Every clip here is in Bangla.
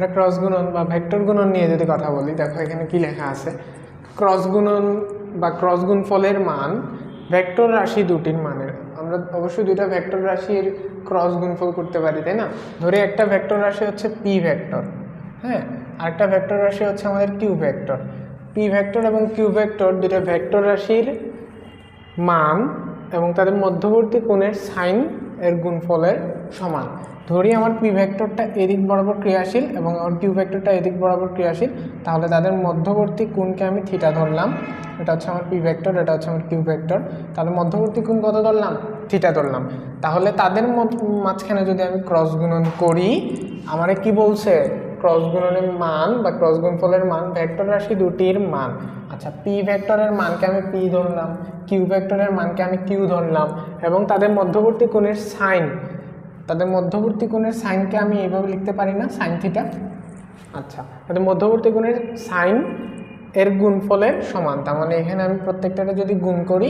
আমরা ক্রস গুণন বা ভেক্টর গুণন নিয়ে যদি কথা বলি, দেখো এখানে কি লেখা আছে, ক্রস গুণন বা ক্রস গুণফলের মান ভেক্টর রাশি দুটির মানের। আমরা অবশ্যই দুইটা ভেক্টর রাশির ক্রস গুণফল করতে পারি, তাই না? ধরে একটা ভেক্টর রাশি হচ্ছে পি ভেক্টর, হ্যাঁ, আরেকটা ভেক্টর রাশি হচ্ছে আমাদের কিউ ভেক্টর। পি ভেক্টর এবং কিউ ভেক্টর দুইটা ভেক্টর রাশির মান এবং তাদের মধ্যবর্তী কোণের সাইন এর গুণফলের সমান। ধরি আমার পি ভেক্টরটা এদিক বরাবর ক্রিয়াশীল এবং আমার কিউ ভেক্টরটা এদিক বরাবর ক্রিয়াশীল, তাহলে তাদের মধ্যবর্তী কোণকে আমি থিটা ধরলাম। এটা হচ্ছে আমার পি ভেক্টর, এটা হচ্ছে আমার কিউ ভেক্টর। তাহলে মধ্যবর্তী কোণ কত ধরলাম? থিটা ধরলাম। তাহলে তাদের মাঝখানে যদি আমি ক্রস গুণন করি, আমারে কি বলছে? ক্রস গুণনের মান বা ক্রস গুণফলের মান ভেক্টর রাশি দুটির মান। আচ্ছা, পি ভেক্টরের মানকে আমি পি ধরলাম, কিউ ভেক্টরের মানকে আমি কিউ ধরলাম, এবং তাদের মধ্যবর্তী কোণের সাইন, তাদের মধ্যবর্তী কোণের সাইনকে আমি এইভাবে লিখতে পারি না, সাইন থিটা। আচ্ছা, তাদের মধ্যবর্তী কোণের সাইন এর গুণফলের সমান। তার মানে এখানে আমি প্রত্যেকটাকে যদি গুণ করি,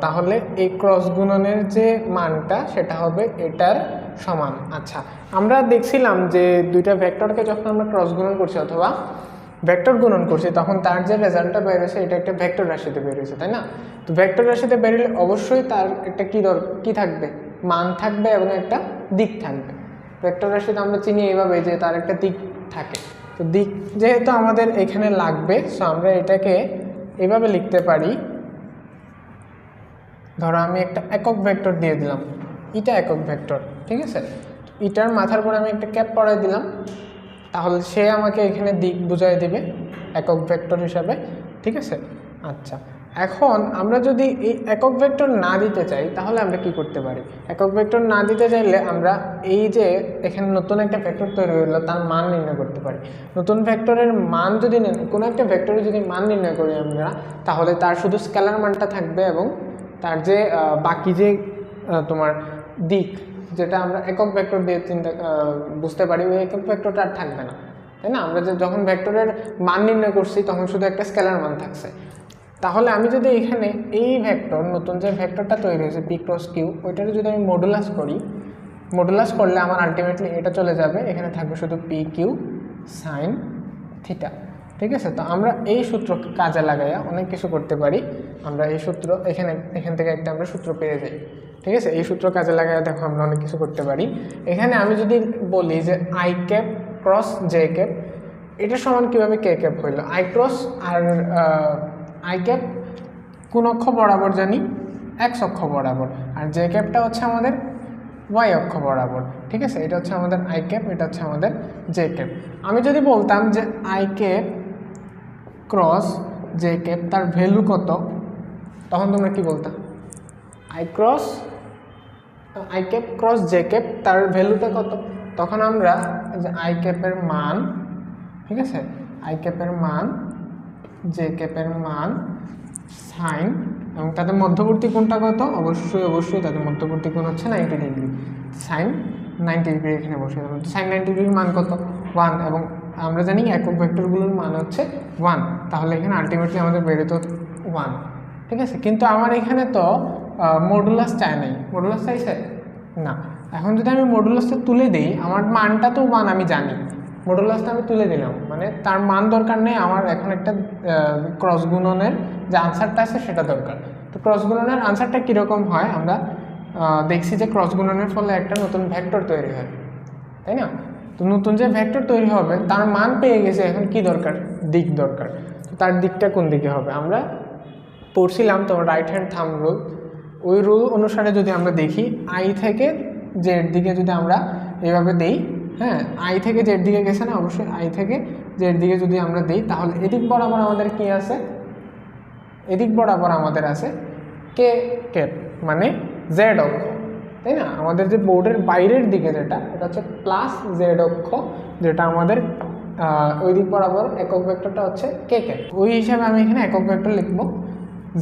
তাহলে এই ক্রস গুণনের যে মানটা সেটা হবে এটার সমান। আচ্ছা, আমরা দেখছিলাম যে দুইটা ভেক্টরকে যখন আমরা ক্রস গুণন করছি অথবা ভেক্টর গুণন করছি, তখন তার যে রেজাল্টটা বেরোছে এটা একটা ভেক্টর রাশিতে বেরিয়েছে, তাই না? তো ভেক্টর রাশিতে বেরোলে অবশ্যই তার একটা কি থাকবে? মান থাকবে এবং একটা দিক থাকবে। ভেক্টর রাশিতে আমরা চিনি এইভাবে যে তার একটা দিক থাকে। তো দিক যেহেতু আমাদের এখানে লাগবে, সো আমরা এটাকে এভাবে লিখতে পারি। ধরো আমি একটা একক ভেক্টর দিয়ে দিলাম, এটা একক ভেক্টর, ঠিক আছে? এটার মাথার পরে আমি একটা ক্যাপ পরাই দিলাম, তাহলে সে আমাকে এখানে দিক বুঝাই দেবে একক ভেক্টর হিসাবে, ঠিক আছে? আচ্ছা, এখন আমরা যদি এই একক ভেক্টর না দিতে চাই, তাহলে আমরা কি করতে পারি? একক ভেক্টর না দিতে চাইলে আমরা এই যে এখানে নতুন একটা ভেক্টর তৈরি হলো, তার মান নির্ণয় করতে পারি। নতুন ভেক্টরের মান যদি কোনো একটা ভেক্টরের যদি মান নির্ণয় করি আমরা, তাহলে তার শুধু স্কেলার মানটা থাকবে এবং তার যে বাকি যে তোমার দিক, যেটা আমরা একক ভেক্টর দিয়ে বুঝতে পারি, ওই একক ভেক্টরটা আর থাকবে না, তাই না? আমরা যখন ভেক্টরের মান নির্ণয় করছি তখন শুধু একটা স্কেলার মান থাকছে। তাহলে আমি যদি এখানে এই ভেক্টর, নতুন যে ভেক্টরটা তৈরি হয়েছে পি ক্রস কিউ, ওইটার যদি আমি মডুলাস করি, মডুলাস করলে আমার আলটিমেটলি এটা চলে যাবে, এখানে থাকবে শুধু পি কিউ সাইন থিটা, ঠিক আছে? তো আমরা এই সূত্র কাজে লাগাইয়া অনেক কিছু করতে পারি। আমরা এই সূত্র এখান থেকে একটা আমরা সূত্র পেয়ে যাই, ঠিক আছে? এই সূত্র কাজে লাগাইয়া দেখো আমরা অনেক কিছু করতে পারি। এখানে আমি যদি বলি যে i cap cross j cap, এটা সমান কীভাবে কে ক্যাপ হইল? আই ক্রস আর আই ক্যাপ কোন অক্ষ বরাবর জানি? এক্স অক্ষ বরাবর। আর জে ক্যাপটা হচ্ছে আমাদের ওয়াই অক্ষ বরাবর, ঠিক আছে? এটা হচ্ছে আমাদের আই ক্যাপ, এটা হচ্ছে আমাদের জে ক্যাপ। আমি যদি বলতাম যে i cap cross j cap তার ভ্যালু কত, তখন তোমরা কি বলতা? I cap cross j cap তার ভ্যালুটা কত? তখন আমরা যে আই ক্যাপের মান, ঠিক আছে, আই ক্যাপের মান, জে ক্যাপের মান, সাইন, এবং তাদের মধ্যবর্তী কোণটা কত? অবশ্যই তাদের মধ্যবর্তী কোণ হচ্ছে 90 ডিগ্রি। সাইন 90 ডিগ্রি এখানে বসে যাবে। সাইন 90 ডিগ্রির মান কত? 1, এবং আমরা জানি একক ভেক্টরগুলোর মান হচ্ছে 1, তাহলে এখানে আলটিমেটলি আমাদের বেরোতো 1, ঠিক আছে? কিন্তু আমার এখানে তো মডুলাস চাই নাই। মডুলাস চাইছে না। এখন যদি আমি মডুলাসটা তুলে দিই, আমার মানটা তো 1 আমি জানি, মডুলাসটা আমি তুলে দিলাম, মানে তার মান দরকার নেই আমার, এখন একটা ক্রস গুণনের যে আনসারটা আছে সেটা দরকার। তো ক্রস গুণনের আনসারটা কীরকম হয়? আমরা দেখছি যে ক্রস গুণনের ফলে একটা নতুন ভেক্টর তৈরি হয়, তাই না? তো নতুন যে ভেক্টর তৈরি হবে তার মান পেয়ে গেছে, এখন কি দরকার? দিক দরকার। তো তার দিকটা কোন দিকে হবে? আমরা পড়ছিলাম তোমার রাইট হ্যান্ড থাম্ব রুল, ওই রুল অনুসারে যদি আমরা দেখি, আই থেকে জেড দিকে যদি আমরা এভাবে দেই, হ্যাঁ, আই থেকে জেড দিকে গেছে না, অবশ্যই আই থেকে জেড দিকে যদি আমরা দিই, তাহলে এদিক বরাবর আমাদের কি আছে? এদিক বরাবর আমাদের আছে কে ক্যাপ, মানে জেড অক্ষ, তাই না? আমাদের যে বোর্ডের বাইরের দিকে যেটা, এটা হচ্ছে প্লাস জেড অক্ষ, যেটা আমাদের ওই দিক বরাবর একক ভেক্টরটা হচ্ছে কে ক্যাপ। ওই হিসাবে আমি এখানে একক ভেক্টর লিখব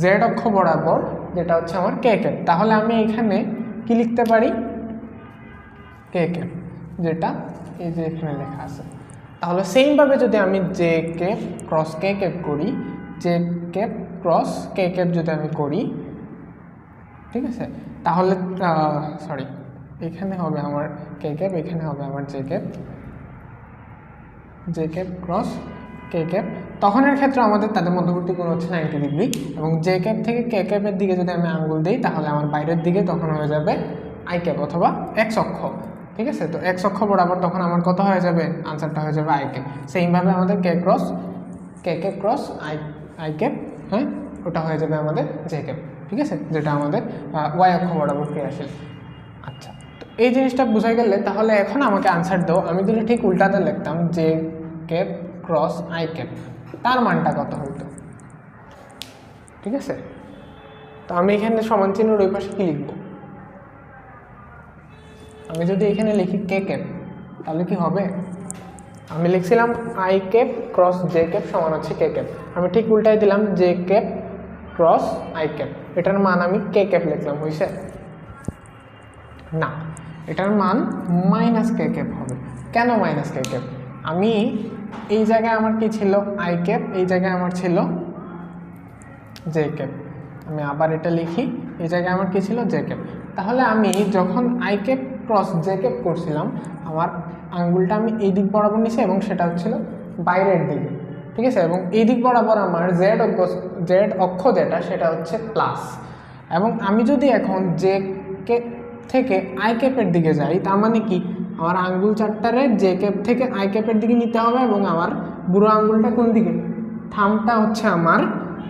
জেড অক্ষ বরাবর, যেটা হচ্ছে আমার কে ক্যাপ। তাহলে আমি এখানে কি লিখতে পারি? কে ক্যাপ, যেটা এই যে এখানে লেখা আছে। তাহলে সেইমভাবে যদি আমি j cap cross k cap করি, j cap cross k cap যদি আমি করি, ঠিক আছে, তাহলে সরি, এখানে হবে আমার কে ক্যাপ, এখানে হবে আমার j cap, j cap cross k cap, তখনের ক্ষেত্রে আমাদের তাদের মধ্যবর্তী কোণ হচ্ছে 90 ডিগ্রি, এবং জে ক্যাপ থেকে কে ক্যাপের দিকে যদি আমি আঙ্গুল দিই তাহলে আমার বাইরের দিকে তখন হয়ে যাবে আই ক্যাপ অথবা এক্স অক্ষ। ঠিক আছে, তো এক্স অক্ষ বরাবর তখন আমার কত হয়ে যাবে, আনসারটা হয়ে যাবে আই ক্যাপ। সেইমভাবে আমাদের k cap cross i cap, হ্যাঁ, ওটা হয়ে যাবে আমাদের জে ক্যাপ। ঠিক আছে, যেটা আমাদের ওয়াই অক্ষ বরাবর ক্রিয়াশীল। আচ্ছা, তো এই জিনিসটা বোঝা গেলে তাহলে এখন আমাকে আনসার দাও, আমি যদি ঠিক উল্টাতে লিখতাম J cap cross i cap, তার মানটা কত হইতো? ঠিক আছে, তো আমি এখানে সমান চিহ্নের ওই পাশে কী লিখব? আমি যদি এখানে লিখি কে ক্যাপ তাহলে কি হবে? আমি লিখছিলাম i cap cross j cap সমান হচ্ছে কে ক্যাপ, আমি ঠিক উল্টাই দিলাম j cap cross i cap, এটার মান আমি কে ক্যাপ লিখলাম, হয়েছে? না, এটার মান মাইনাস কে ক্যাপ হবে। কেন মাইনাস কে ক্যাপ? আমি এই জায়গায় আমার কি ছিল আই ক্যাপ, এই জায়গায় আমার ছিল জে ক্যাপ, আমি আবার এটা লিখি, এই জায়গায় আমার কি ছিল জে ক্যাপ। তাহলে আমি যখন I cap cross j cap করছিলাম আমার আঙ্গুলটা আমি এই দিক বরাবর নিছি এবং সেটা হচ্ছিল বাইরের দিকে। ঠিক আছে, এবং এই দিক বরাবর আমার জেড অক্ষ যেটা সেটা হচ্ছে প্লাস, এবং আমি যদি এখন জে ক্যাপ থেকে আই ক্যাপের দিকে যাই তার মানে কি আমার আঙ্গুল চারটারে জে ক্যাপ থেকে আই ক্যাপের দিকে নিতে হবে, এবং আমার বুড়ো আঙ্গুলটা কোন দিকে, থামটা হচ্ছে আমার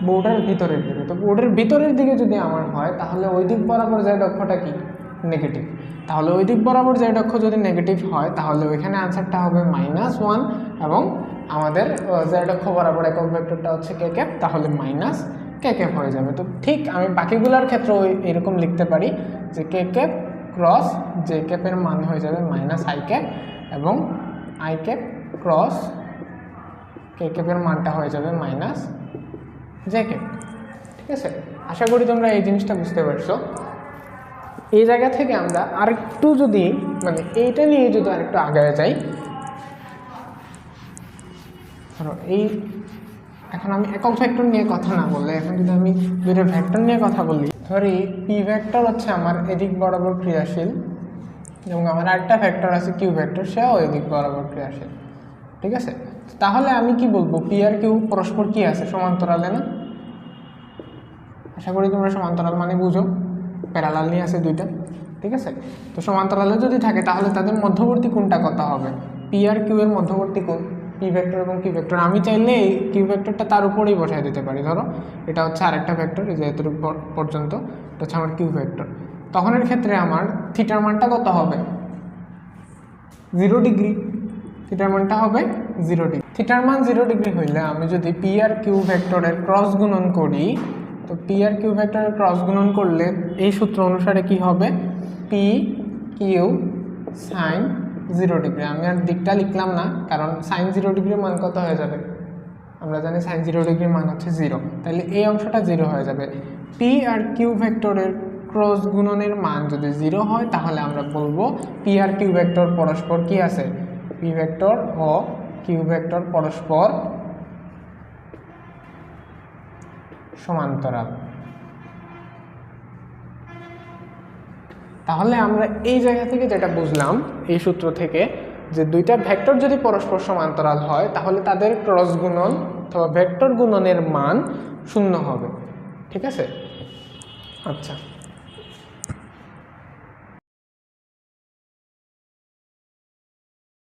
বোর্ডের ভিতরের দিকে। তো বোর্ডের ভিতরের দিকে যদি আমার হয় তাহলে ওই দিক বরাবর জেড অক্ষটা কি নেগেটিভ, তাহলে ওই দিক বরাবর জেড অক্ষ যদি নেগেটিভ হয় তাহলে ওইখানে আনসারটা হবে -1, এবং আমাদের জেড অক্ষ বরাবর একক ভেক্টরটা হচ্ছে কে ক্যাপ, তাহলে মাইনাস কে ক্যাপ হয়ে যাবে। তো ঠিক আমি বাকিগুলোর ক্ষেত্রেও এরকম লিখতে পারি যে কে ক্যাপ ক্রস জে ক্যাপের মান হয়ে যাবে মাইনাস আই ক্যাপ, এবং আই ক্যাপ ক্রস কে ক্যাপের মানটা হয়ে যাবে মাইনাস জে ক্যাপ। ঠিক আছে, আশা করি তোমরা এই জিনিসটা বুঝতে পারছো। এই জায়গা থেকে আমরা আরেকটু যদি মানে এইটা নিয়ে যদি আরেকটু আগায় যাই, ধরো এই এখন আমি একক ভেক্টর নিয়ে কথা না বললে, এখন যদি আমি দুটো ভেক্টর নিয়ে কথা বলি, ধরি পি ভেক্টর হচ্ছে আমার এদিক বরাবর ক্রিয়াশীল, এবং আমার আরেকটা ভেক্টর আছে কিউ ভেক্টর, সেও এদিক বরাবর ক্রিয়াশীল। ঠিক আছে, তাহলে আমি কি বলবো, পি আর কিউ পরস্পর কি আছে, সমান্তরালে না? আশা করি তোমরা সমান্তরাল মানে বুঝো, প্যারালাল নিয়ে আছে দুইটা। ঠিক আছে, তো সমান্তরালে যদি থাকে তাহলে তাদের মধ্যবর্তী কোণটা কত হবে? পি আর কিউ এর মধ্যবর্তী কোণ পি ভেক্টর এবং কিউ ভেক্টর, আমি চাইলে এই কিউ ভেক্টরটা তার উপরেই বসাই দিতে পারি। ধরো এটা হচ্ছে আরেকটা ভেক্টর, এই যে এতটুকু পর্যন্ত এটা হচ্ছে আমার কিউ ভেক্টর, তখনের ক্ষেত্রে আমার থিটার মানটা কত হবে? 0 ডিগ্রি। থিটার মানটা হবে 0 ডিগ্রি। থিটার মান 0 ডিগ্রি হইলে আমি যদি পি আর কিউ ভেক্টরের ক্রস গুণন করি, তো পি আর কিউ ভেক্টরের ক্রস গুণন করলে এই সূত্র অনুসারে কি হবে, পি কিউ সাইন 0 ডিগ্রি। আমি আর দিকটা লিখলাম না, কারণ সাইন 0 ডিগ্রির মান কত হয়ে যাবে, আমরা জানি সাইন 0 ডিগ্রির মান হচ্ছে 0, তাহলে এই অংশটা 0 হয়ে যাবে। পি আর কিউ ভেক্টরের ক্রস গুণনের মান যদি 0 হয় তাহলে আমরা বলবো পি আর কিউ ভেক্টর পরস্পর কি আছে, P vector O Q vector পরস্পর সমান্তরাল। তাহলে আমরা এই জায়গা থেকে যেটা বুঝলাম এই সূত্র থেকে, যে দুইটা ভেক্টর যদি পরস্পর সমান্তরাল হয় তাহলে তাদের ক্রস গুণন অথবা ভেক্টর গুণনের মান 0 হবে। ঠিক আছে, আচ্ছা।